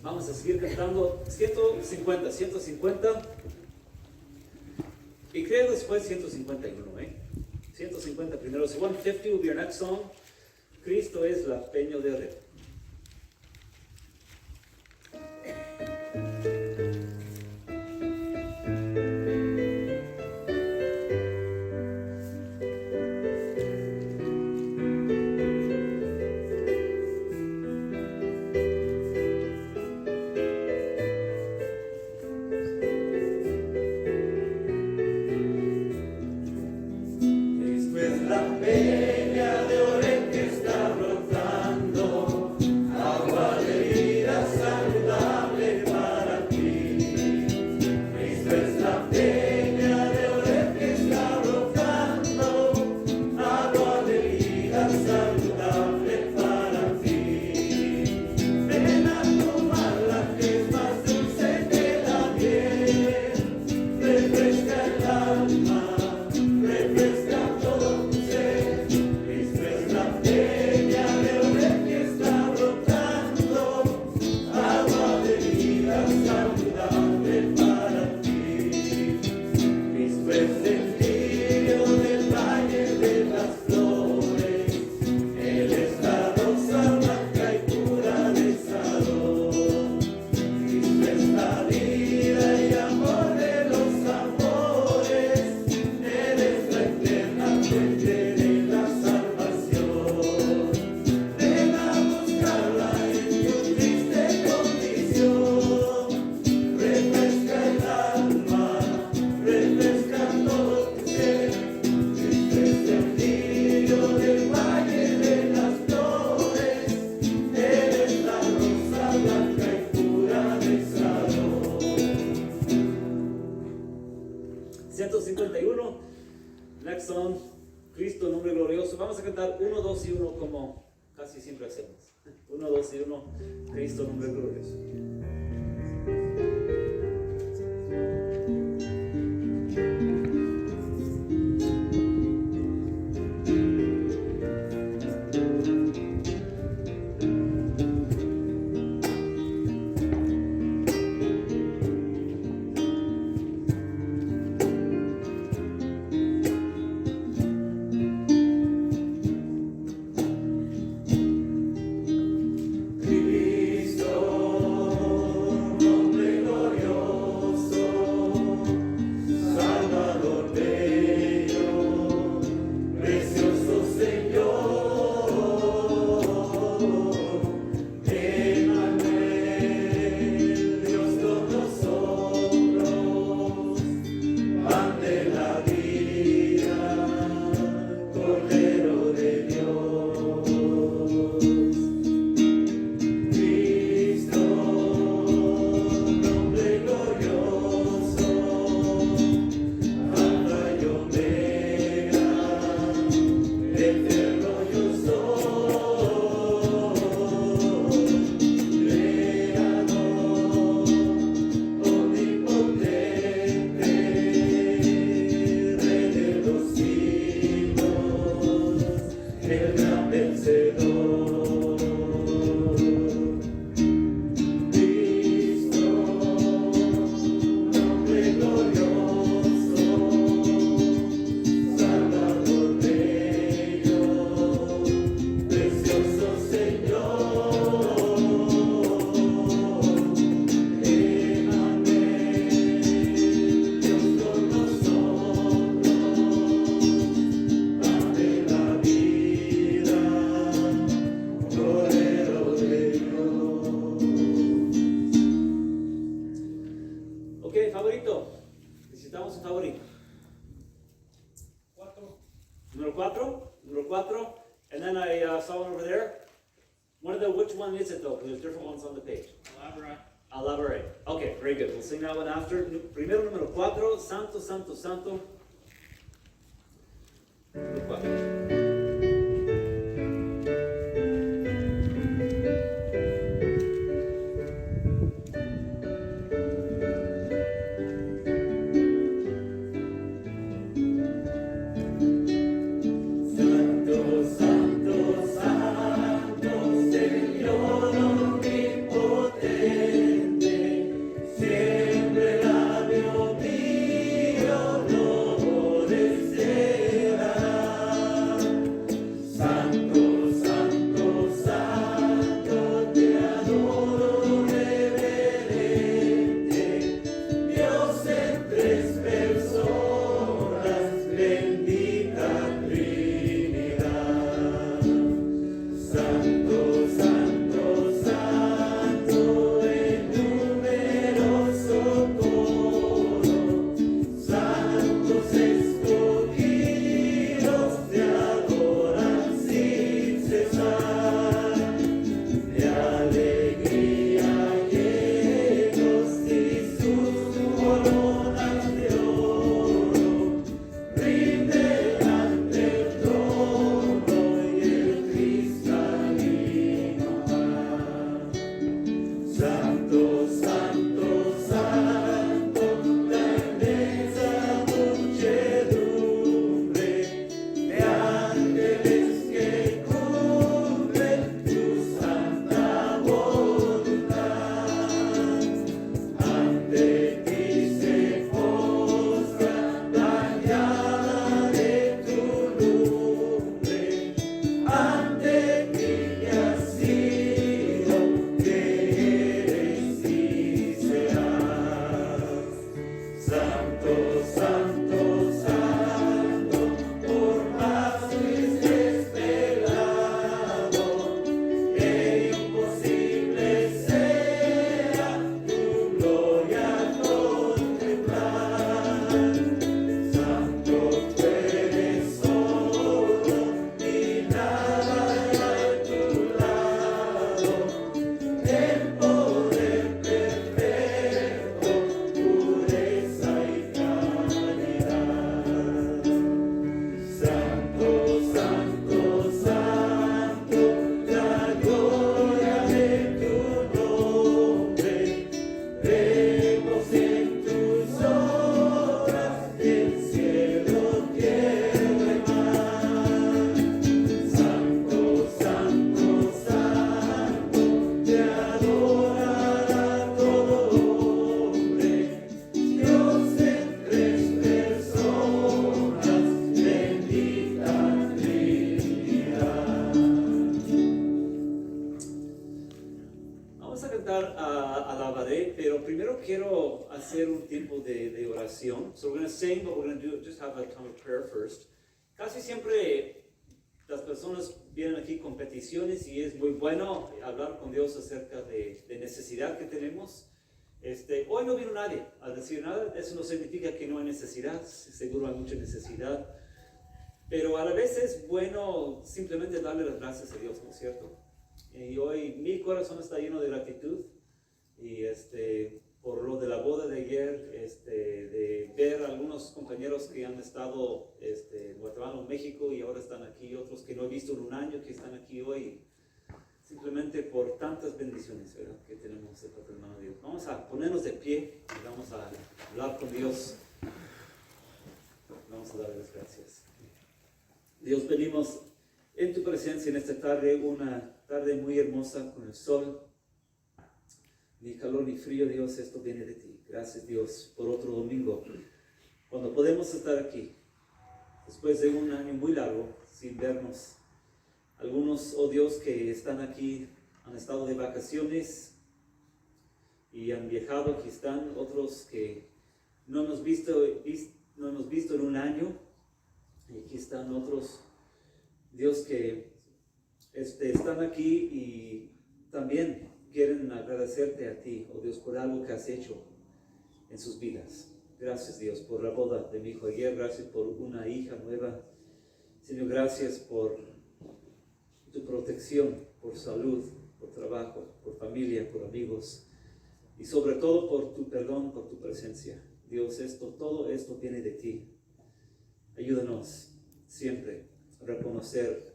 Vamos a seguir cantando 150 y creo después 151, 150 primero. So 150 will be our next song. Cristo es la peña de red. Peña de Oreb que está brotando, agua de vida saludable para ti. Cristo es la peña de Oreb que está brotando, agua de vida saludable para ti. Ven a tomarla que es más dulce que la miel, refresca el alma, refresca todo tu ser. Cristo es la peña de Oreb que está brotando, agua de vida saludable para ti. Cristo es el lirio del valle de las flores, Él es la rosa blanca y pura de Sadón. Cristo es la vida y amor de los amores, Él es la eterna fuente de la salvación. Ven a buscarla en tu triste condición, refresca Next song, Cristo, nombre glorioso. Vamos a cantar 1, 2 y 1 como casi siempre hacemos. 1, 2 y 1, Cristo, nombre glorioso. And then I saw one over there. Which one is it though? Because there's different ones on the page. Alabaré. Okay, very good. We'll sing that one after. Primero, número 4. Santo, santo, santo. Número 4. Siempre labio mío lo deseará. quiero hacer un tiempo de oración. So we're going to sing, but we're going to just have a time of prayer first. Casi siempre las personas vienen aquí con peticiones y es muy bueno hablar con Dios acerca de necesidad que tenemos. Hoy no vino nadie a decir nada, eso no significa que no hay necesidad, seguro hay mucha necesidad, pero a la vez es bueno simplemente darle las gracias a Dios, ¿no es cierto? Y hoy mi corazón está lleno de gratitud y por lo de la boda de ayer, de ver a algunos compañeros que han estado en Guatemala o México y ahora están aquí, otros que no he visto en un año que están aquí hoy, simplemente por tantas bendiciones, ¿verdad?, que tenemos de parte del hermano Dios. Vamos a ponernos de pie y vamos a hablar con Dios. Vamos a darle las gracias. Dios, venimos en tu presencia en esta tarde, una tarde muy hermosa con el sol. Ni calor ni frío, Dios, esto viene de ti. Gracias, Dios, por otro domingo, cuando podemos estar aquí, después de un año muy largo, sin vernos. Algunos, oh Dios, que están aquí, han estado de vacaciones y han viajado, aquí están. Otros que no hemos visto en un año, y aquí están otros, Dios, que están aquí y también quieren agradecerte a ti, oh Dios, por algo que has hecho en sus vidas. Gracias, Dios, por la boda de mi hijo ayer. Gracias por una hija nueva. Señor, gracias por tu protección, por salud, por trabajo, por familia, por amigos y sobre todo por tu perdón, por tu presencia. Dios, todo esto viene de ti. Ayúdanos siempre a reconocer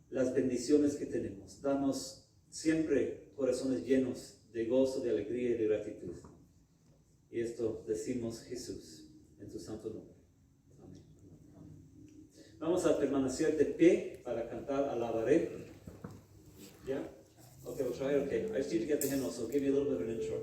las bendiciones que tenemos. Danos siempre corazones llenos de gozo, de alegría y de gratitud. Y esto decimos, Jesús, en tu santo nombre. Amén. Vamos a permanecer de pie para cantar Alabaré. Yeah? Okay, we'll try it. Okay, I just need to get the hymnal, so I'll give you a little bit of an intro.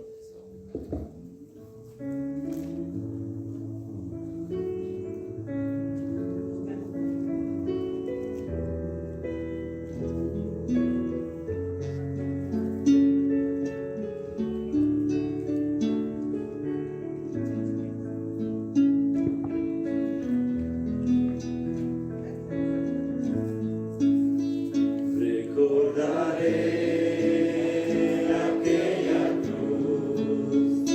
Recordaré aquella cruz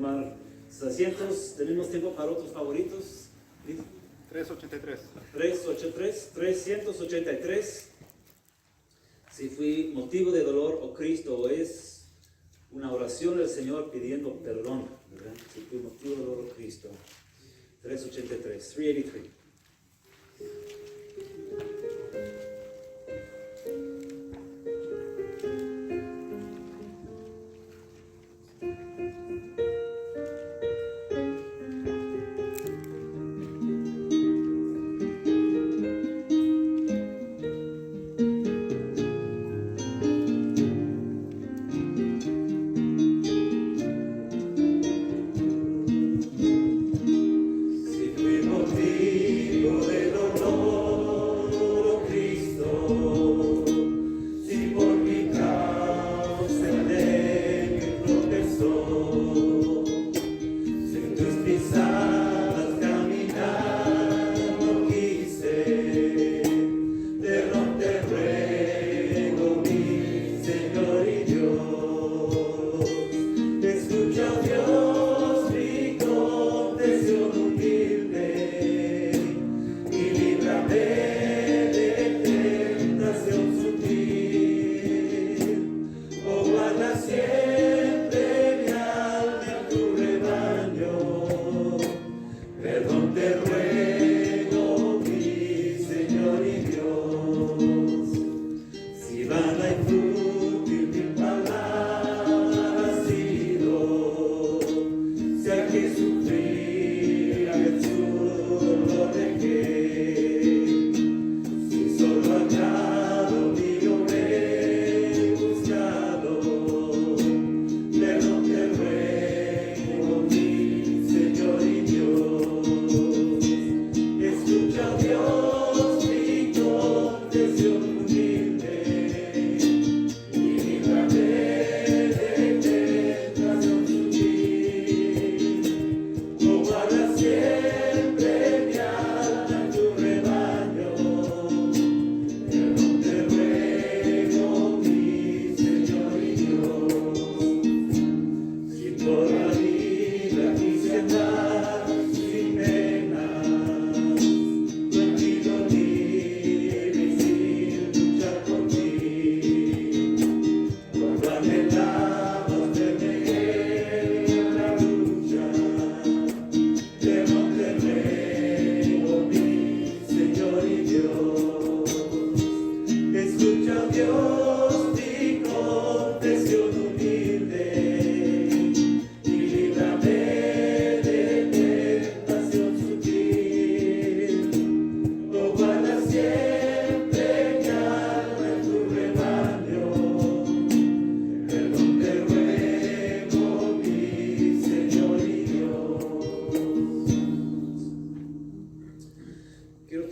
tomar sus asientos. Tenemos tiempo para otros favoritos. 383. 383. Si fui motivo de dolor o Cristo, es una oración del Señor pidiendo perdón, ¿verdad? Si fui motivo de dolor o Cristo. 383.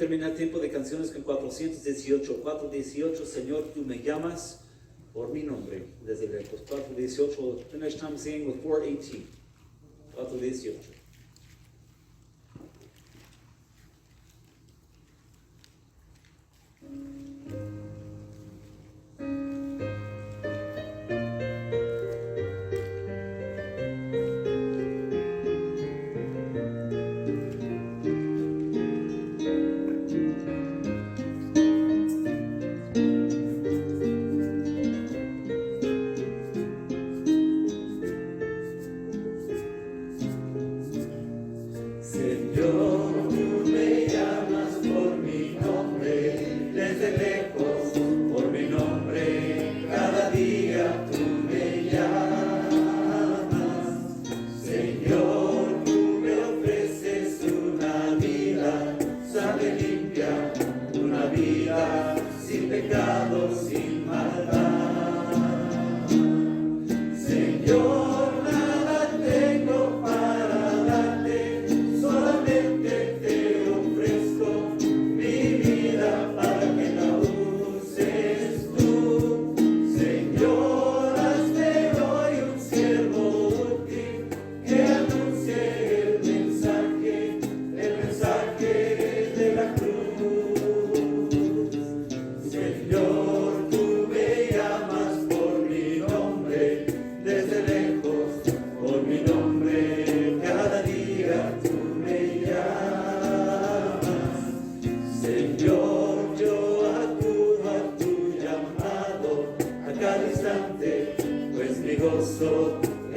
Terminar tiempo de canciones con 418, Señor, tú me llamas por mi nombre, desde lejos. 418, finish time singing with 418. 418.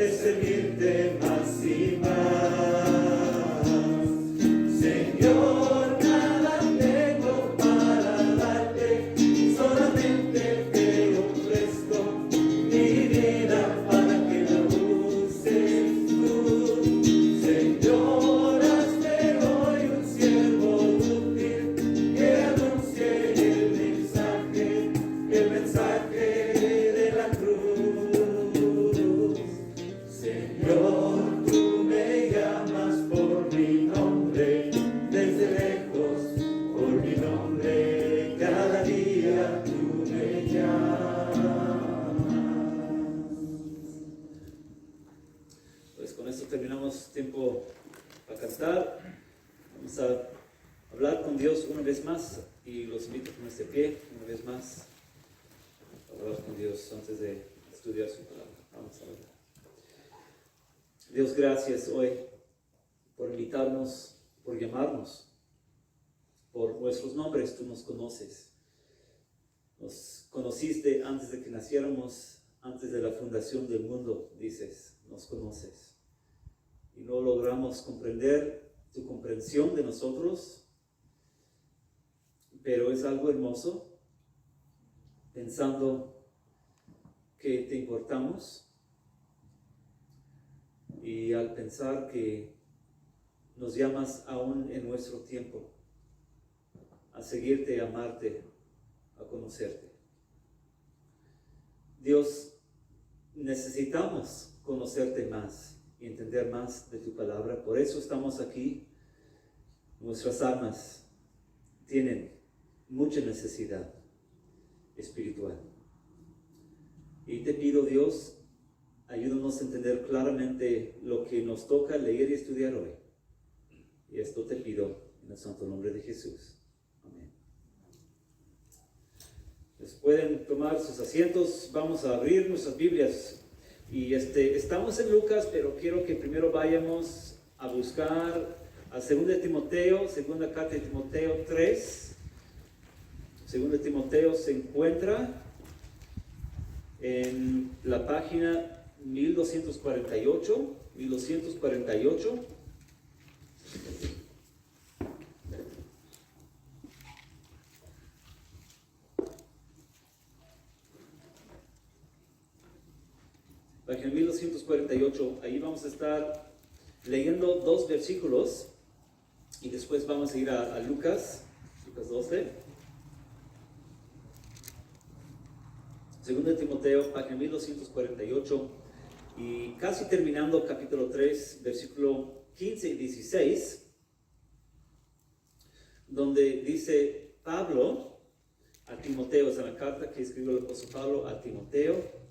de servirte más y más. Señor, nada tengo para darte, solamente te ofrezco mi vida para que la uses tú. Señor, hazme hoy un siervo útil que anuncie el mensaje de la cruz. Señor, tú me llamas por mi nombre, desde lejos, por mi nombre, cada día tú me llamas. Pues con esto terminamos tiempo para cantar. Vamos a hablar con Dios una vez más y los invito a ponerse de pie una vez más a hablar con Dios antes de estudiar su palabra. Vamos a hablar. Dios, gracias hoy por invitarnos, por llamarnos, por nuestros nombres. Tú nos conoces. Nos conociste antes de que naciéramos, antes de la fundación del mundo, dices, nos conoces. Y no logramos comprender tu comprensión de nosotros, pero es algo hermoso, pensando que te importamos, y al pensar que nos llamas aún en nuestro tiempo a seguirte, a amarte, a conocerte. Dios, necesitamos conocerte más y entender más de tu palabra. Por eso estamos aquí. Nuestras almas tienen mucha necesidad espiritual. Y te pido, Dios, ayúdanos a entender claramente lo que nos toca leer y estudiar hoy. Y esto te pido en el santo nombre de Jesús. Amén. Pues pueden tomar sus asientos. Vamos a abrir nuestras Biblias. Y estamos en Lucas, pero quiero que primero vayamos a buscar a 2 de Timoteo, segunda carta de Timoteo 3. 2 de Timoteo se encuentra en la página 1248. Página 1248, ahí vamos a estar leyendo 2 versículos y después vamos a ir a Lucas 12. 2 de Timoteo, página 1248, y casi terminando capítulo 3, versículo 15 y 16, donde dice Pablo a Timoteo, es en la carta que escribió el apóstol Pablo a Timoteo,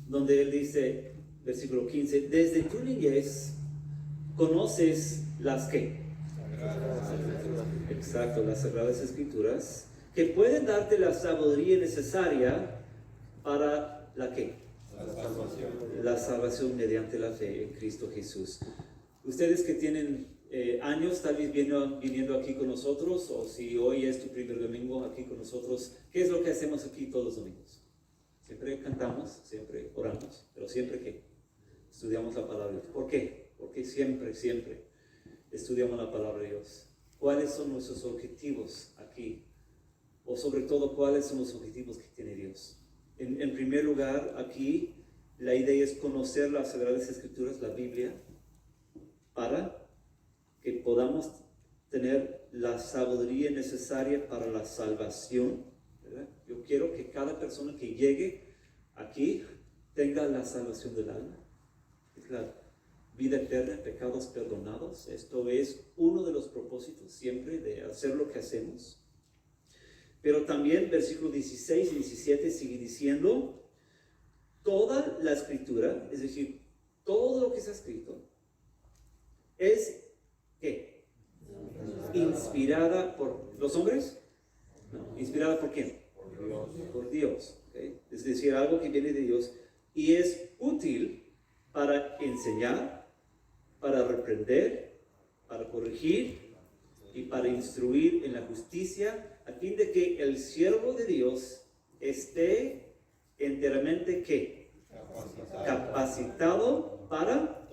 donde él dice, versículo 15, desde tu niñez conoces las que, exacto, las Sagradas Escrituras, que pueden darte la sabiduría necesaria para la que, la salvación mediante la fe en Cristo Jesús. Ustedes que tienen años tal vez viniendo aquí con nosotros, o si hoy es tu primer domingo aquí con nosotros, ¿qué es lo que hacemos aquí todos los domingos? Siempre cantamos, siempre oramos, pero siempre ¿qué? Estudiamos la palabra de Dios. ¿Por qué? Porque siempre estudiamos la palabra de Dios. ¿Cuáles son nuestros objetivos aquí? O sobre todo, ¿cuáles son los objetivos que tiene Dios? En primer lugar, aquí la idea es conocer las Sagradas Escrituras, la Biblia, para que podamos tener la sabiduría necesaria para la salvación, ¿verdad? Yo quiero que cada persona que llegue aquí tenga la salvación del alma, la vida eterna, pecados perdonados. Esto es uno de los propósitos siempre de hacer lo que hacemos. Pero también versículos 16 y 17 sigue diciendo, toda la escritura, es decir, todo lo que está escrito, es, ¿qué? Inspirada por los hombres. No, ¿inspirada por quién? Por Dios. ¿Okay? Es decir, algo que viene de Dios y es útil para enseñar, para reprender, para corregir y para instruir en la justicia, a fin de que el siervo de Dios esté enteramente ¿qué? Capacitado para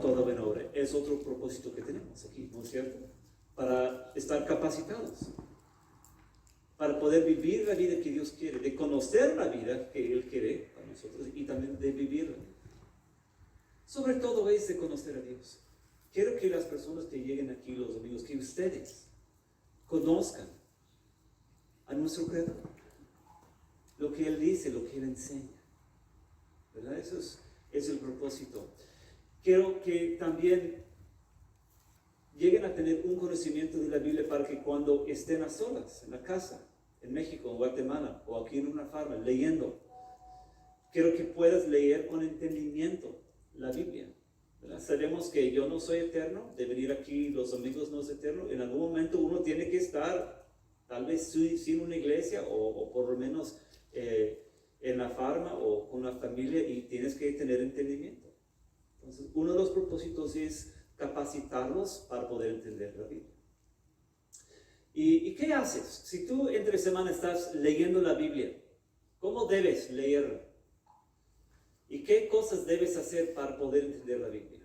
toda buena obra. Es otro propósito que tenemos aquí, ¿no es cierto? Para estar capacitados, para poder vivir la vida que Dios quiere, de conocer la vida que Él quiere para nosotros y también de vivirla. Sobre todo es de conocer a Dios. Quiero que las personas que lleguen aquí los domingos, que ustedes conozcan a nuestro Creador, lo que Él dice, lo que Él enseña, ¿verdad? Eso es el propósito. Quiero que también lleguen a tener un conocimiento de la Biblia para que cuando estén a solas, en la casa, en México, en Guatemala, o aquí en una farma, leyendo, quiero que puedas leer con entendimiento la Biblia, ¿verdad? Sabemos que yo no soy eterno, de venir aquí los domingos no es eterno. En algún momento uno tiene que estar, tal vez sin una iglesia, o por lo menos en la farma o con la familia, y tienes que tener entendimiento. Entonces, uno de los propósitos es capacitarlos para poder entender la Biblia. ¿Y qué haces? Si tú entre semana estás leyendo la Biblia, ¿cómo debes leerla? ¿Y qué cosas debes hacer para poder entender la Biblia?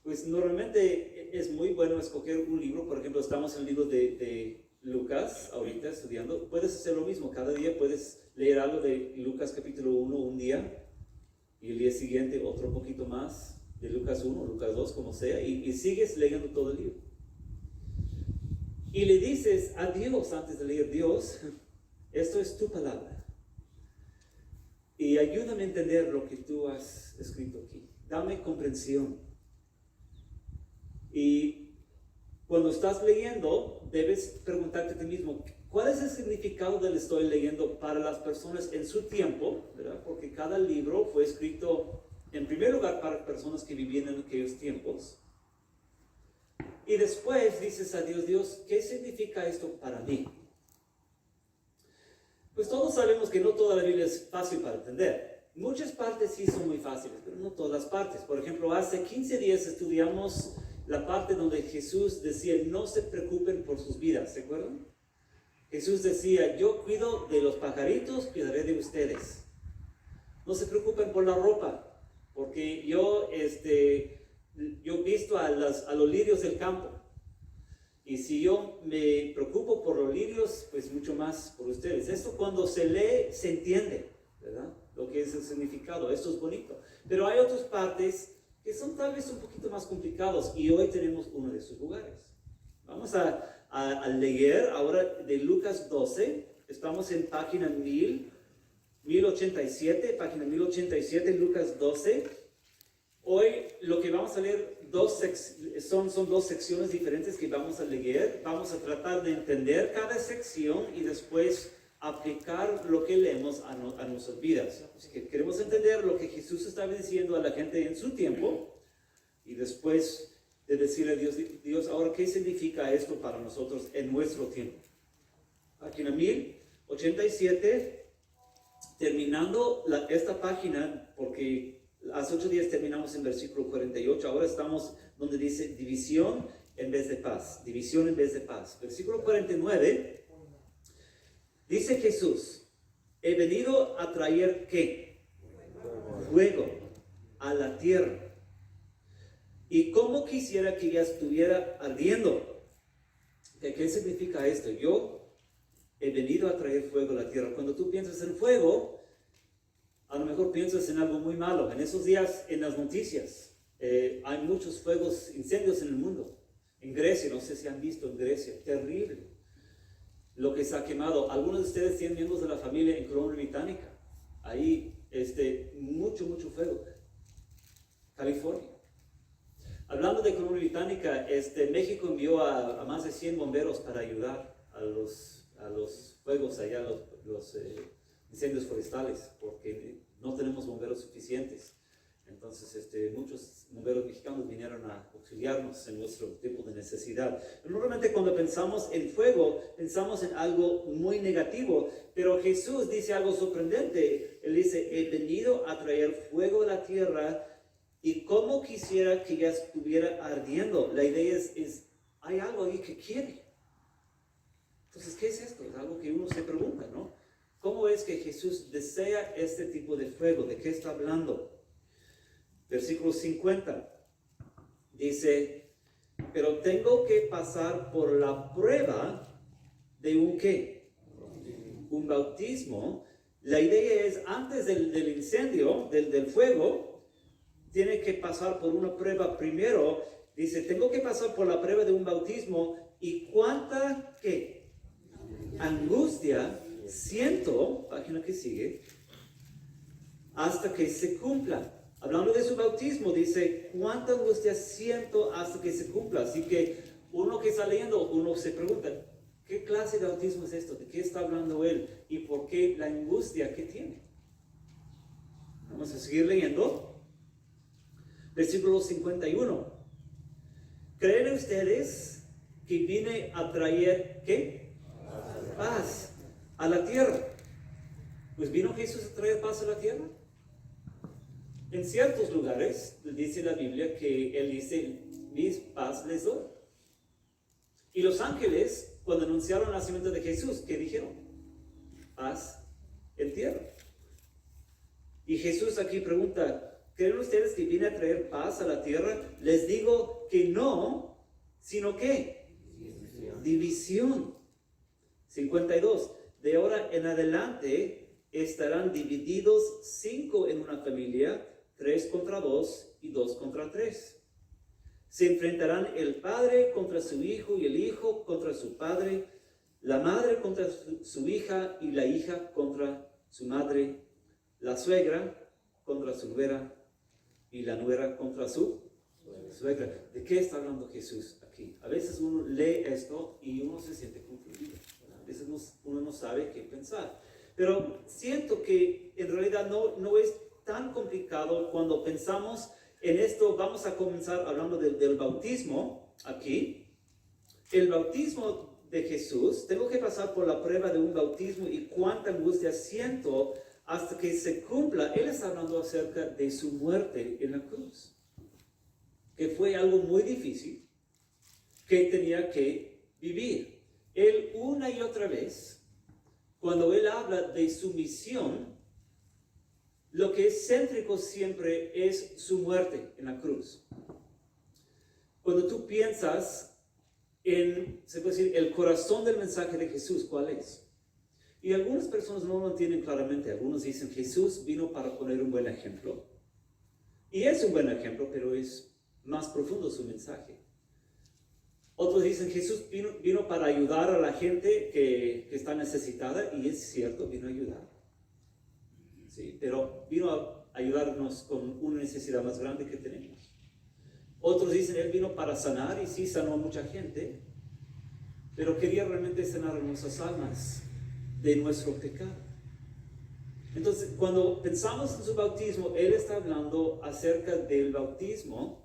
Pues normalmente es muy bueno escoger un libro. Por ejemplo, estamos en el libro de Lucas ahorita estudiando. Puedes hacer lo mismo. Cada día puedes leer algo de Lucas capítulo 1 un día, y el día siguiente otro poquito más de Lucas 1, Lucas 2, como sea, y sigues leyendo todo el libro. Y le dices a Dios antes de leer: Dios, esto es tu palabra, y ayúdame a entender lo que tú has escrito aquí. Dame comprensión. Y cuando estás leyendo, debes preguntarte a ti mismo: ¿cuál es el significado del estoy leyendo para las personas en su tiempo? ¿Verdad? Porque cada libro fue escrito en primer lugar para personas que vivían en aquellos tiempos. Y después dices a Dios: Dios, ¿qué significa esto para mí? Pues todos sabemos que no toda la Biblia es fácil para entender. Muchas partes sí son muy fáciles, pero no todas las partes. Por ejemplo, hace 15 días estudiamos la parte donde Jesús decía: no se preocupen por sus vidas, ¿se acuerdan? Jesús decía: yo cuido de los pajaritos, cuidaré de ustedes. No se preocupen por la ropa, porque yo visto a los lirios del campo. Y si yo me preocupo por los lirios, pues mucho más por ustedes. Esto cuando se lee, se entiende, ¿verdad? Lo que es el significado. Esto es bonito. Pero hay otras partes que son tal vez un poquito más complicados, y hoy tenemos uno de esos lugares. Vamos a leer ahora de Lucas 12. Estamos en página 1087, página 1087, Lucas 12. Hoy lo que vamos a leer son dos secciones diferentes que vamos a leer. Vamos a tratar de entender cada sección y después aplicar lo que leemos a nuestras vidas. Así que queremos entender lo que Jesús estaba diciendo a la gente en su tiempo, y después de decirle a Dios, ahora, ¿qué significa esto para nosotros en nuestro tiempo? Página 1087, terminando esta página, porque hace 8 días terminamos en versículo 48, ahora estamos donde dice división en vez de paz, división en vez de paz. Versículo 49, dice Jesús: he venido a traer, ¿qué? Fuego a la tierra. Y cómo quisiera que ya estuviera ardiendo. ¿Qué significa esto? Yo he venido a traer fuego a la tierra. Cuando tú piensas en fuego, a lo mejor piensas en algo muy malo. En esos días, en las noticias, hay muchos fuegos, incendios en el mundo. En Grecia, no sé si han visto en Grecia, terrible lo que se ha quemado. Algunos de ustedes tienen miembros de la familia en Colombia Británica. Ahí, mucho fuego. California. Hablando de Colombia Británica, México envió a más de 100 bomberos para ayudar a los fuegos allá, los incendios forestales, porque no tenemos bomberos suficientes. Entonces, muchos bomberos mexicanos vinieron a auxiliarnos en nuestro tiempo de necesidad. Normalmente cuando pensamos en fuego, pensamos en algo muy negativo, pero Jesús dice algo sorprendente. Él dice: he venido a traer fuego a la tierra, y cómo quisiera que ya estuviera ardiendo. La idea es hay algo ahí que quiere. Entonces, ¿qué es esto? Es algo que uno se pregunta, ¿no? ¿Cómo es que Jesús desea este tipo de fuego? ¿De qué está hablando? Versículo 50 dice, pero tengo que pasar por la prueba de un ¿qué? Un bautismo. La idea es, antes del incendio, del fuego, tiene que pasar por una prueba primero. Dice, tengo que pasar por la prueba de un bautismo. ¿Y cuánta qué? Angustia siento, página que sigue, hasta que se cumpla. Hablando de su bautismo, dice, cuánta angustia siento hasta que se cumpla. Así que uno que está leyendo, uno se pregunta, ¿qué clase de bautismo es esto? ¿De qué está hablando él? ¿Y por qué la angustia que tiene? Vamos a seguir leyendo. Versículo 51. ¿Creen ustedes que vine a traer ¿qué? Paz a la tierra? Pues vino Jesús a traer paz a la tierra. En ciertos lugares dice la Biblia que Él dice, mi paz les doy. Y los ángeles, cuando anunciaron el nacimiento de Jesús, ¿qué dijeron? Paz en tierra. Y Jesús aquí pregunta, ¿creen ustedes que vine a traer paz a la tierra? Les digo que no, sino ¿qué? División. 52. De ahora en adelante estarán divididos 5 en una familia, 3 contra 2 y 2 contra 3. Se enfrentarán el padre contra su hijo y el hijo contra su padre, la madre contra su hija y la hija contra su madre, la suegra contra su nuera y la nuera contra su suegra. ¿De qué está hablando Jesús aquí? A veces uno lee esto y uno se siente confundido. A veces uno no sabe qué pensar. Pero siento que en realidad no es tan complicado cuando pensamos en esto. Vamos a comenzar hablando del bautismo aquí. El bautismo de Jesús, tengo que pasar por la prueba de un bautismo y cuánta angustia siento hasta que se cumpla. Él está hablando acerca de su muerte en la cruz, que fue algo muy difícil que tenía que vivir. Él una y otra vez, cuando él habla de su misión, lo que es céntrico siempre es su muerte en la cruz. Cuando tú piensas en, se puede decir, el corazón del mensaje de Jesús, ¿cuál es? Y algunas personas no lo entienden claramente. Algunos dicen, Jesús vino para poner un buen ejemplo. Y es un buen ejemplo, pero es más profundo su mensaje. Otros dicen, Jesús vino para ayudar a la gente que está necesitada, y es cierto, vino a ayudar. Sí, pero vino a ayudarnos con una necesidad más grande que tenemos. Otros dicen, Él vino para sanar, y sí sanó a mucha gente, pero quería realmente sanar a nuestras almas de nuestro pecado. Entonces, cuando pensamos en su bautismo, Él está hablando acerca del bautismo,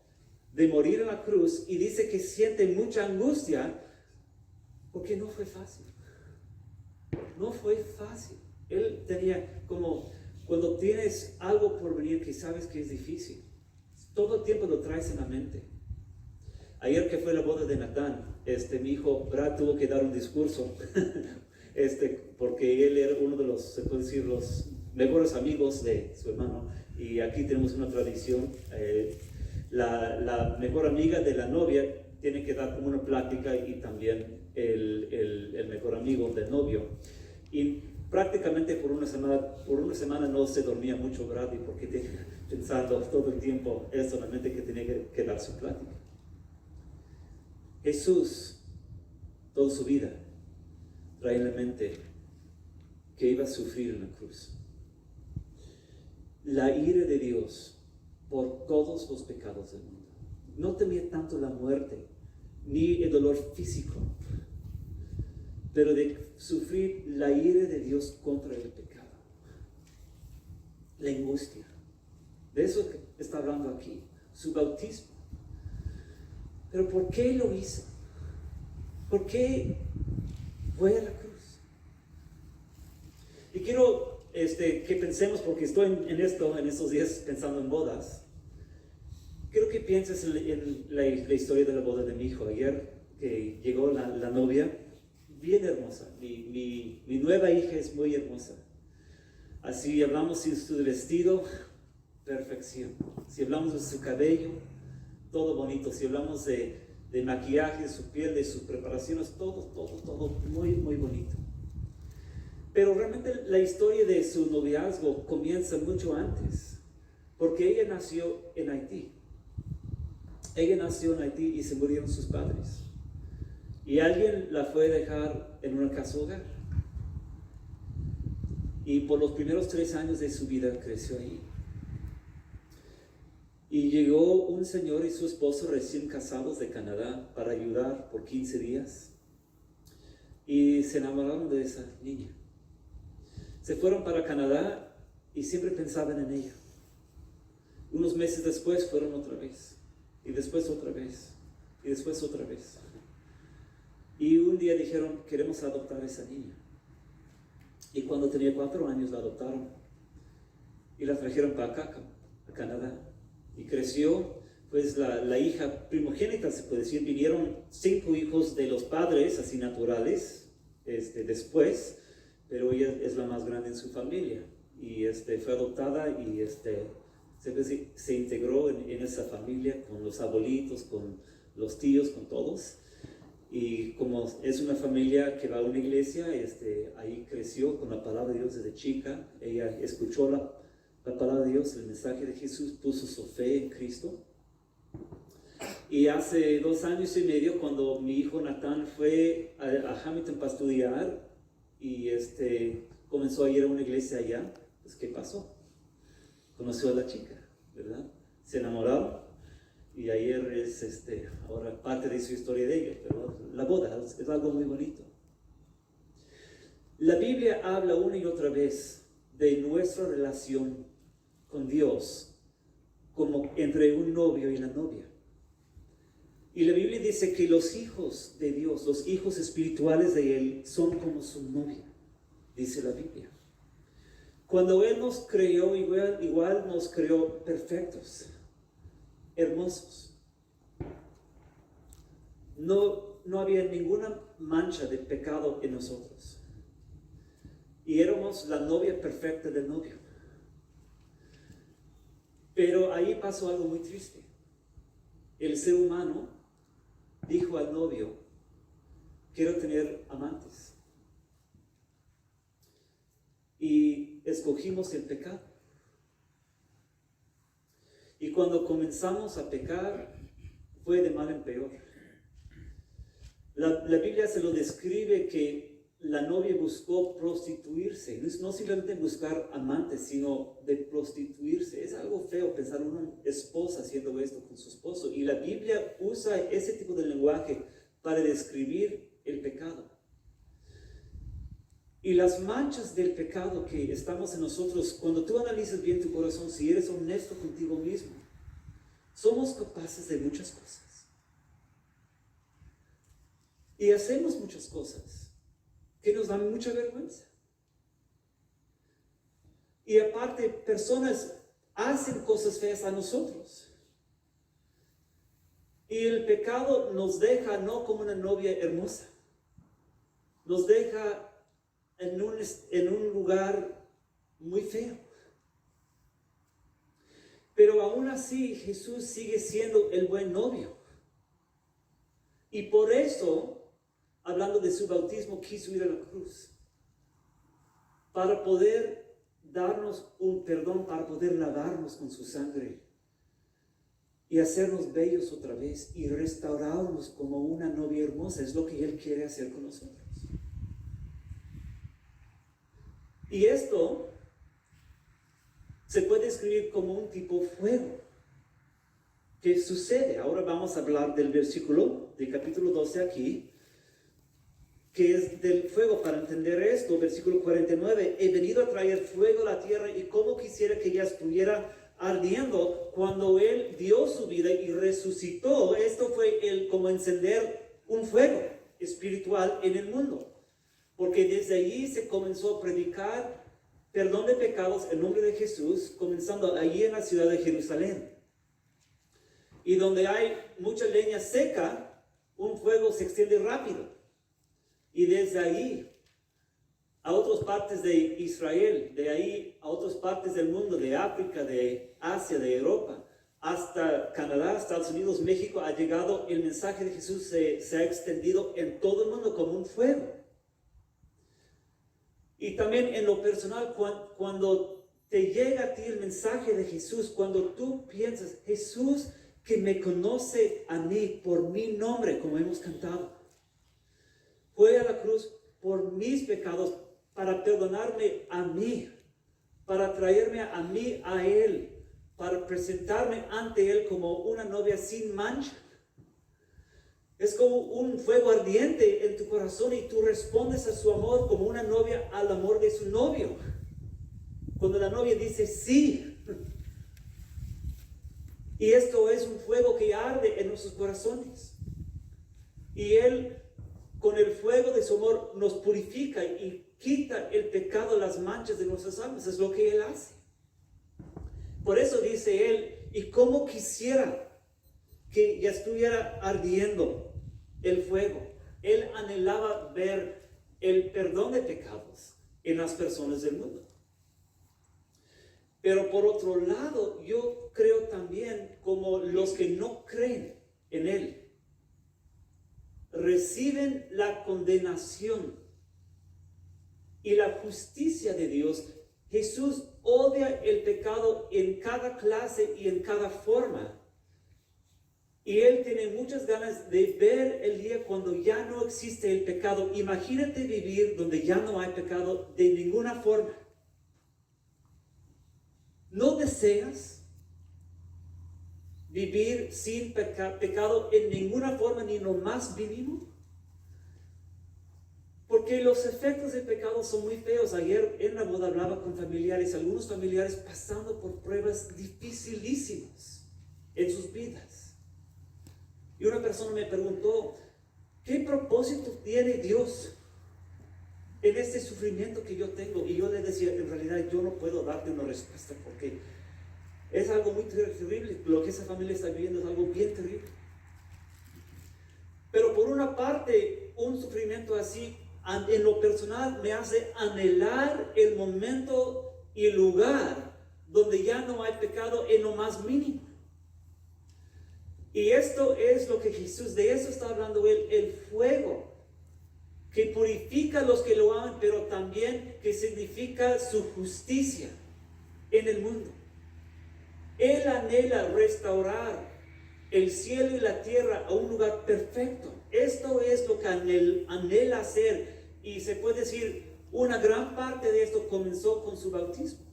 de morir en la cruz, y dice que siente mucha angustia, porque no fue fácil. No fue fácil. Él tenía como, cuando tienes algo por venir que sabes que es difícil, todo el tiempo lo traes en la mente. Ayer que fue la boda de Natán, mi hijo Brad tuvo que dar un discurso, porque él era uno de los, se puede decir, los mejores amigos de su hermano, y aquí tenemos una tradición. La mejor amiga de la novia tiene que dar como una plática, y también el mejor amigo del novio. Y prácticamente por una semana no se dormía mucho Brady, porque pensando todo el tiempo él solamente que tenía que dar su plática. Jesús, toda su vida, trae en la mente que iba a sufrir en la cruz. La ira de Dios por todos los pecados del mundo. No temía tanto la muerte, ni el dolor físico, pero de sufrir la ira de Dios contra el pecado. La angustia. De eso está hablando aquí, su bautismo. Pero ¿por qué lo hizo? ¿Por qué fue a la cruz? Y quiero que pensemos, porque estoy en estos días pensando en bodas. Quiero que pienses en la historia de la boda de mi hijo. Ayer que llegó la novia, bien hermosa. Mi nueva hija es muy hermosa. Así hablamos de su vestido, perfección. Si hablamos de su cabello, todo bonito. Si hablamos de maquillaje, de su piel, de sus preparaciones, todo muy, muy bonito. Pero realmente la historia de su noviazgo comienza mucho antes, porque ella nació en Haití. Ella nació en Haití y se murieron sus padres. Y alguien la fue a dejar en una casa hogar. Y por los primeros 3 años de su vida creció ahí. Y llegó un señor y su esposo recién casados de Canadá para ayudar por 15 días. Y se enamoraron de esa niña. Se fueron para Canadá y siempre pensaban en ella. Unos meses después fueron otra vez. Y después otra vez. Y después otra vez. Y un día dijeron, queremos adoptar a esa niña. Y cuando tenía 4 años la adoptaron. Y la trajeron para acá, a Canadá. Y creció, pues la hija primogénita, se puede decir. Vinieron 5 hijos de los padres, así naturales, después. Pero ella es la más grande en su familia. Y fue adoptada y se integró en esa familia con los abuelitos, con los tíos, con todos. Y como es una familia que va a una iglesia, ahí creció con la palabra de Dios desde chica. Ella escuchó la palabra de Dios, el mensaje de Jesús, puso su fe en Cristo. Y hace 2 años y medio, cuando mi hijo Natán fue a Hamilton para estudiar y comenzó a ir a una iglesia allá, pues ¿qué pasó? Conoció a la chica, ¿verdad? Se enamoraron. Y ayer es ahora parte de su historia de ellos, pero la boda es algo muy bonito. La Biblia habla una y otra vez de nuestra relación con Dios como entre un novio y la novia. Y la Biblia dice que los hijos de Dios, los hijos espirituales de Él, son como su novia, dice la Biblia. Cuando Él nos creó, igual nos creó perfectos, hermosos. No había ninguna mancha de pecado en nosotros. Y éramos la novia perfecta del novio. Pero ahí pasó algo muy triste. El ser humano dijo al novio, quiero tener amantes. Y escogimos el pecado. Y cuando comenzamos a pecar, fue de mal en peor. La Biblia se lo describe que la novia buscó prostituirse. No simplemente buscar amantes, sino de prostituirse. Es algo feo pensar en una esposa haciendo esto con su esposo. Y la Biblia usa ese tipo de lenguaje para describir el pecado. Y las manchas del pecado que estamos en nosotros, cuando tú analizas bien tu corazón, si eres honesto contigo mismo, somos capaces de muchas cosas. Y hacemos muchas cosas que nos dan mucha vergüenza. Y aparte, personas hacen cosas feas a nosotros. Y el pecado nos deja no como una novia hermosa. Nos deja en un lugar muy feo. Pero aún así Jesús sigue siendo el buen novio. Y por eso, hablando de su bautismo, quiso ir a la cruz. Para poder darnos un perdón, para poder lavarnos con su sangre. Y hacernos bellos otra vez y restaurarnos como una novia hermosa. Es lo que Él quiere hacer con nosotros. Y esto se puede describir como un tipo fuego. ¿Qué sucede? Ahora vamos a hablar del versículo del capítulo 12 aquí, que es del fuego. Para entender esto, versículo 49, he venido a traer fuego a la tierra y como quisiera que ya estuviera ardiendo. Cuando Él dio su vida y resucitó, esto fue como encender un fuego espiritual en el mundo. Porque desde allí se comenzó a predicar perdón de pecados en nombre de Jesús, comenzando allí en la ciudad de Jerusalén. Y donde hay mucha leña seca, un fuego se extiende rápido. Y desde ahí a otras partes de Israel, de ahí a otras partes del mundo, de África, de Asia, de Europa, hasta Canadá, Estados Unidos, México, ha llegado el mensaje de Jesús, se ha extendido en todo el mundo como un fuego. Y también en lo personal, cuando te llega a ti el mensaje de Jesús, cuando tú piensas, Jesús que me conoce a mí por mi nombre, como hemos cantado, fue a la cruz por mis pecados para perdonarme a mí, para traerme a mí a Él, para presentarme ante Él como una novia sin mancha. Es como un fuego ardiente en tu corazón y tú respondes a su amor como una novia al amor de su novio. Cuando la novia dice sí. Y esto es un fuego que arde en nuestros corazones. Y Él, con el fuego de su amor, nos purifica y quita el pecado, las manchas de nuestras almas. Es lo que Él hace. Por eso dice Él, y cómo quisiera que ya estuviera ardiendo el fuego. Él anhelaba ver el perdón de pecados en las personas del mundo. Pero por otro lado, yo creo también como los que no creen en Él reciben la condenación y la justicia de Dios. Jesús odia el pecado en cada clase y en cada forma. Y Él tiene muchas ganas de ver el día cuando ya no existe el pecado. Imagínate vivir donde ya no hay pecado de ninguna forma. ¿No deseas vivir sin pecado en ninguna forma, ni lo más mínimo? Porque los efectos del pecado son muy feos. Ayer en la boda hablaba con familiares, algunos familiares pasando por pruebas dificilísimas en sus vidas. Y una persona me preguntó, ¿qué propósito tiene Dios en este sufrimiento que yo tengo? Y yo le decía, en realidad yo no puedo darte una respuesta porque es algo muy terrible. Lo que esa familia está viviendo es algo bien terrible. Pero por una parte, un sufrimiento así, en lo personal, me hace anhelar el momento y el lugar donde ya no hay pecado en lo más mínimo. Y esto es lo que Jesús, de eso está hablando Él, el fuego que purifica a los que lo aman, pero también que significa su justicia en el mundo. Él anhela restaurar el cielo y la tierra a un lugar perfecto. Esto es lo que anhela hacer, y se puede decir, una gran parte de esto comenzó con su bautismo,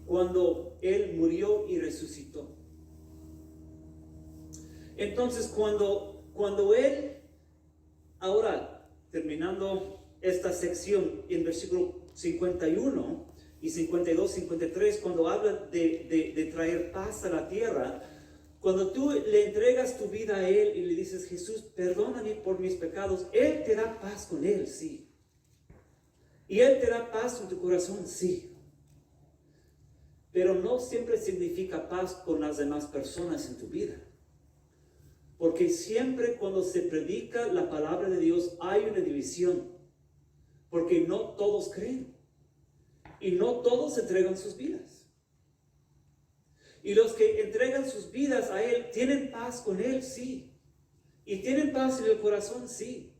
cuando Él murió y resucitó. Entonces, cuando Él, ahora terminando esta sección en versículo 51 y 52, 53, cuando habla de traer paz a la tierra, cuando tú le entregas tu vida a Él y le dices, Jesús, perdóname por mis pecados, Él te da paz con Él, sí. Y Él te da paz en tu corazón, sí. Pero no siempre significa paz con las demás personas en tu vida. Porque siempre cuando se predica la palabra de Dios hay una división. Porque no todos creen. Y no todos entregan sus vidas. Y los que entregan sus vidas a Él tienen paz con Él, sí. Y tienen paz en el corazón, sí.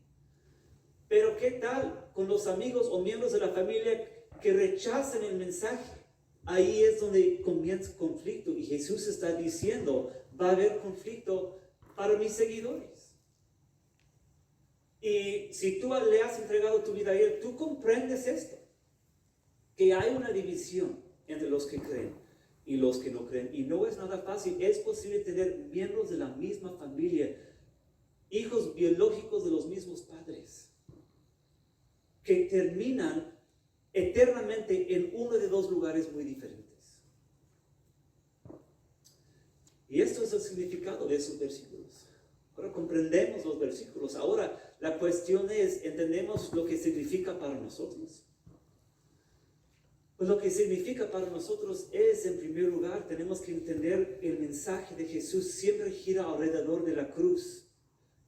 Pero ¿qué tal con los amigos o miembros de la familia que rechazan el mensaje? Ahí es donde comienza el conflicto. Y Jesús está diciendo, va a haber conflicto para mis seguidores. Y si tú le has entregado tu vida a Él, tú comprendes esto, que hay una división entre los que creen y los que no creen. Y no es nada fácil. Es posible tener miembros de la misma familia, hijos biológicos de los mismos padres, que terminan eternamente en uno de dos lugares muy diferentes. Y esto es el significado de esos versículos. Ahora comprendemos los versículos. Ahora la cuestión es, ¿entendemos lo que significa para nosotros? Pues lo que significa para nosotros es, en primer lugar, tenemos que entender el mensaje de Jesús siempre gira alrededor de la cruz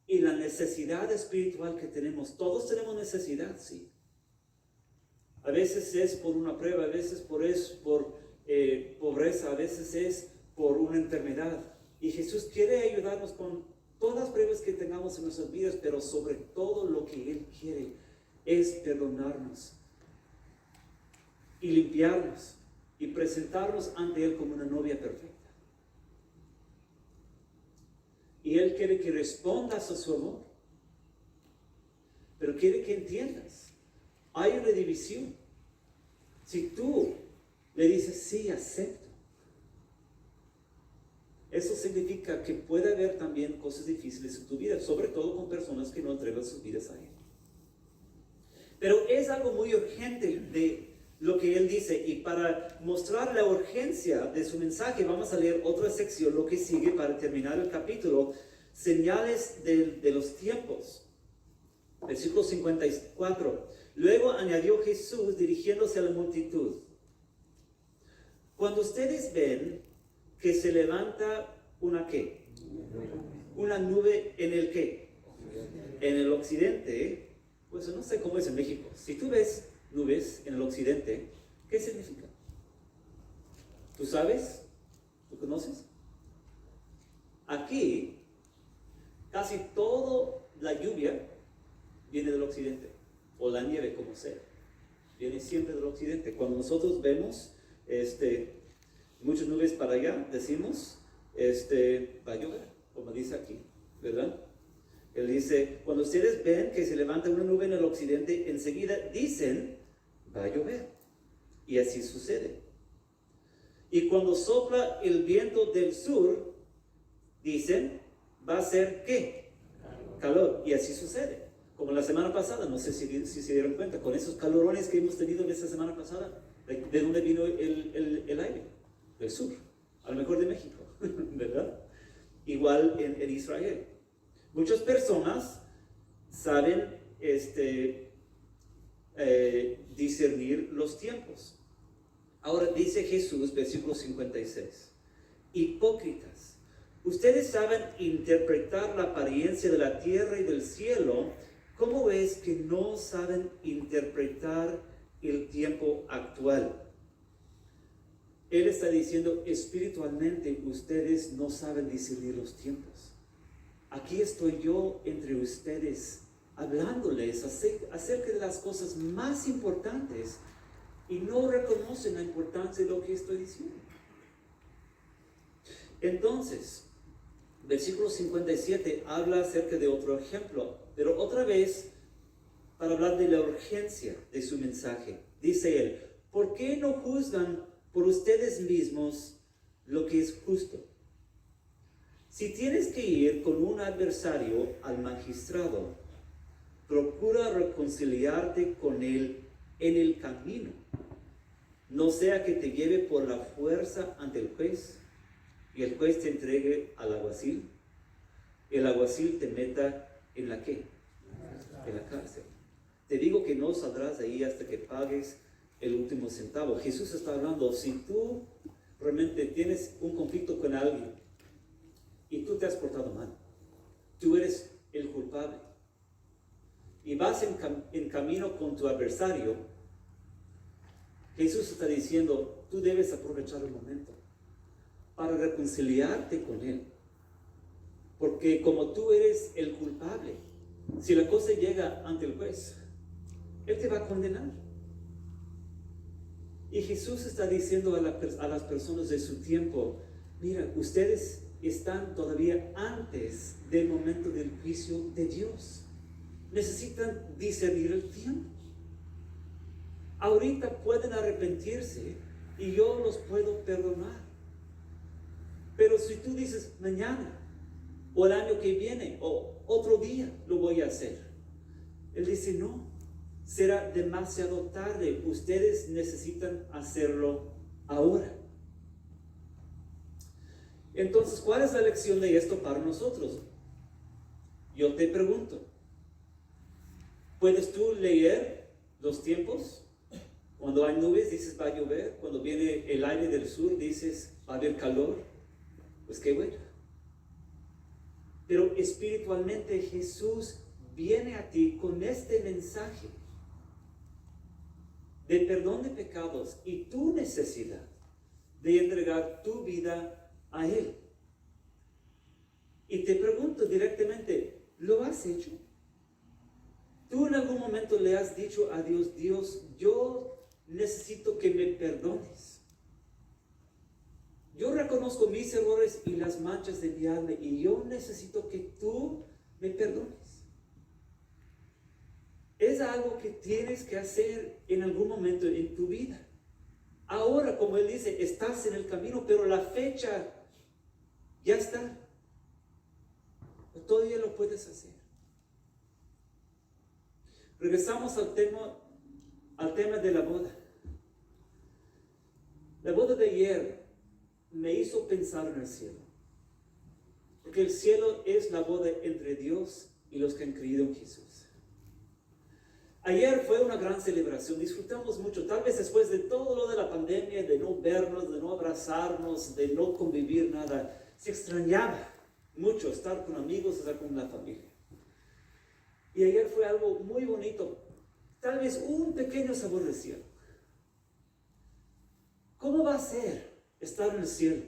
y la necesidad espiritual que tenemos. Todos tenemos necesidad, sí. A veces es por una prueba, a veces es por pobreza, a veces es por una enfermedad. Y Jesús quiere ayudarnos con todas las pruebas que tengamos en nuestras vidas, pero sobre todo lo que Él quiere es perdonarnos y limpiarnos y presentarnos ante Él como una novia perfecta. Y Él quiere que respondas a su amor, pero quiere que entiendas, hay una división. Si tú le dices, sí, acepto, eso significa que puede haber también cosas difíciles en tu vida, sobre todo con personas que no entregan sus vidas a Él. Pero es algo muy urgente de lo que Él dice, y para mostrar la urgencia de su mensaje, vamos a leer otra sección, lo que sigue para terminar el capítulo, señales de los tiempos. Versículo 54. Luego añadió Jesús dirigiéndose a la multitud: cuando ustedes ven que se levanta una ¿qué? Una nube en el ¿qué? En el occidente, pues no sé cómo es en México. Si tú ves nubes en el occidente, ¿qué significa? ¿Tú sabes? ¿Tú conoces? Aquí, casi toda la lluvia viene del occidente, o la nieve, como sea, viene siempre del occidente. Cuando nosotros vemos muchas nubes para allá, decimos, va a llover, como dice aquí, ¿verdad? Él dice, cuando ustedes ven que se levanta una nube en el occidente, enseguida dicen, va a llover. Y así sucede. Y cuando sopla el viento del sur, dicen, va a ser ¿qué? Calor. Y así sucede. Como la semana pasada, no sé si se dieron cuenta, con esos calorones que hemos tenido en esta semana pasada, ¿de dónde vino el aire? Del sur, a lo mejor de México, ¿verdad? Igual en Israel. Muchas personas saben discernir los tiempos. Ahora dice Jesús, versículo 56, hipócritas, ustedes saben interpretar la apariencia de la tierra y del cielo. ¿Cómo es que no saben interpretar el tiempo actual? Él está diciendo, espiritualmente ustedes no saben discernir los tiempos. Aquí estoy yo entre ustedes, hablándoles acerca de las cosas más importantes, y no reconocen la importancia de lo que estoy diciendo. Entonces, versículo 57 habla acerca de otro ejemplo, pero otra vez para hablar de la urgencia de su mensaje. Dice él, ¿por qué no juzgan por ustedes mismos lo que es justo? Si tienes que ir con un adversario al magistrado, procura reconciliarte con él en el camino. No sea que te lleve por la fuerza ante el juez y el juez te entregue al alguacil. El alguacil te meta en la ¿qué? En la cárcel. Te digo que no saldrás de ahí hasta que pagues el último centavo. Jesús está hablando, si tú realmente tienes un conflicto con alguien y tú te has portado mal, tú eres el culpable y vas en camino con tu adversario, Jesús está diciendo, tú debes aprovechar el momento para reconciliarte con él, porque como tú eres el culpable, si la cosa llega ante el juez, él te va a condenar. Y Jesús está diciendo a las personas de su tiempo, mira, ustedes están todavía antes del momento del juicio de Dios. Necesitan discernir el tiempo. Ahorita pueden arrepentirse y yo los puedo perdonar. Pero si tú dices mañana, o el año que viene, o otro día lo voy a hacer, Él dice no, será demasiado tarde. Ustedes necesitan hacerlo ahora. Entonces, ¿cuál es la lección de esto para nosotros? Yo te pregunto, ¿puedes tú leer los tiempos? Cuando hay nubes dices va a llover, cuando viene el aire del sur dices va a haber calor. Pues qué bueno. Pero espiritualmente Jesús viene a ti con este mensaje de perdón de pecados y tu necesidad de entregar tu vida a Él. Y te pregunto directamente, ¿lo has hecho? ¿Tú en algún momento le has dicho a Dios, Dios, yo necesito que me perdones? Yo reconozco mis errores y las manchas de mi alma y yo necesito que tú me perdones. Es algo que tienes que hacer en algún momento en tu vida. Ahora, como Él dice, estás en el camino, pero la fecha ya está. Todavía lo puedes hacer. Regresamos al tema de la boda. La boda de ayer me hizo pensar en el cielo. Porque el cielo es la boda entre Dios y los que han creído en Jesús. Ayer fue una gran celebración, disfrutamos mucho, tal vez después de todo lo de la pandemia, de no vernos, de no abrazarnos, de no convivir nada, se extrañaba mucho estar con amigos, estar con la familia. Y ayer fue algo muy bonito, tal vez un pequeño sabor del cielo. ¿Cómo va a ser estar en el cielo?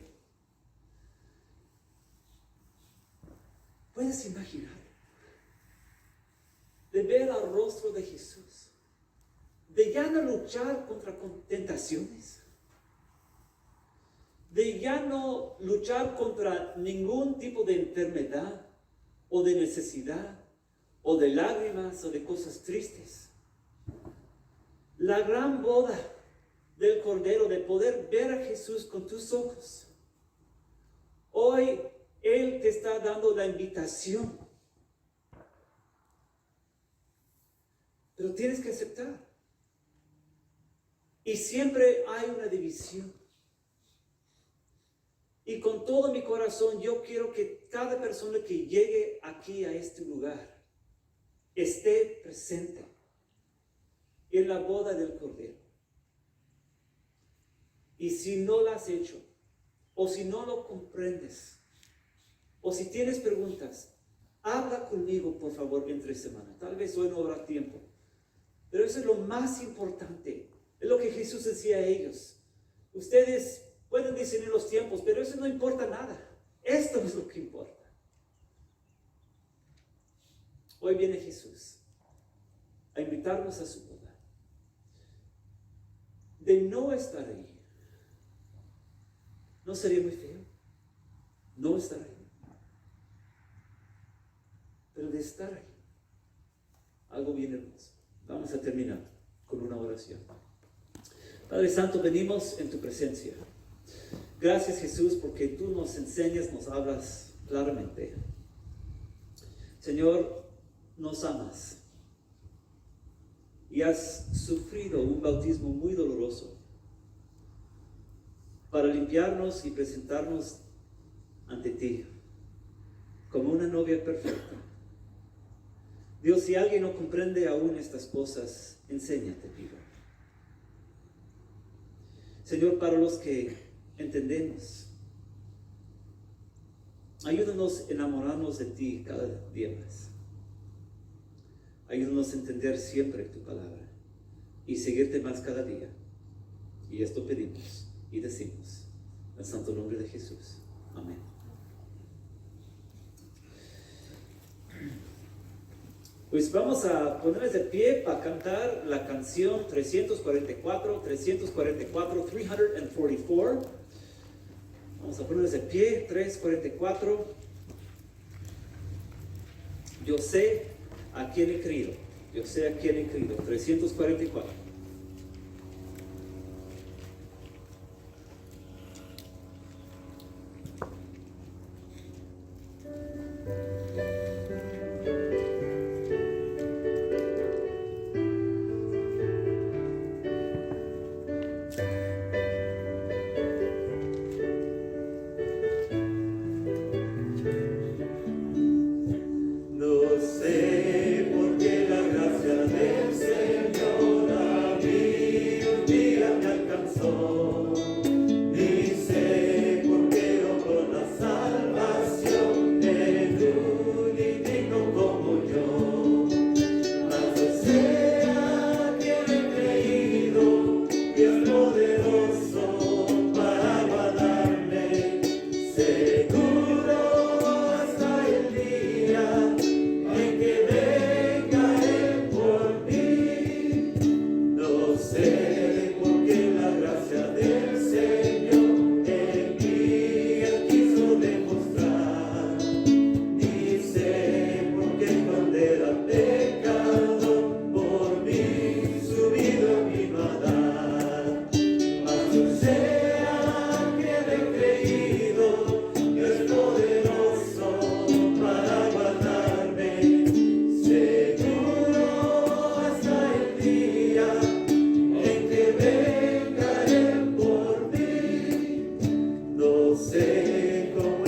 ¿Puedes imaginar? De ver al rostro de Jesús, de ya no luchar contra tentaciones, de ya no luchar contra ningún tipo de enfermedad o de necesidad o de lágrimas o de cosas tristes. La gran boda del Cordero, de poder ver a Jesús con tus ojos. Hoy Él te está dando la invitación. Pero tienes que aceptar. Y siempre hay una división. Y con todo mi corazón yo quiero que cada persona que llegue aquí a este lugar esté presente en la boda del Cordero. Y si no lo has hecho, o si no lo comprendes, o si tienes preguntas, habla conmigo por favor entre semana. Tal vez hoy no habrá tiempo. Pero eso es lo más importante. Es lo que Jesús decía a ellos. Ustedes pueden discernir los tiempos, pero eso no importa nada. Esto es lo que importa. Hoy viene Jesús a invitarnos a su boda. De no estar ahí, ¿no sería muy feo? No estar ahí. Pero de estar ahí, algo bien hermoso. Vamos a terminar con una oración. Padre Santo, venimos en tu presencia. Gracias, Jesús, porque tú nos enseñas, nos hablas claramente. Señor, nos amas y has sufrido un bautismo muy doloroso para limpiarnos y presentarnos ante ti como una novia perfecta. Dios, si alguien no comprende aún estas cosas, enséñate, pido. Señor, para los que entendemos, ayúdanos a enamorarnos de ti cada día más. Ayúdanos a entender siempre tu palabra y seguirte más cada día. Y esto pedimos y decimos, en el santo nombre de Jesús. Amén. Pues vamos a ponernos de pie para cantar la canción 344. Vamos a ponernos de pie, 344. Yo sé a quién he creído. Yo sé a quién he creído. 344. No sé por qué la gracia del Señor sé cómo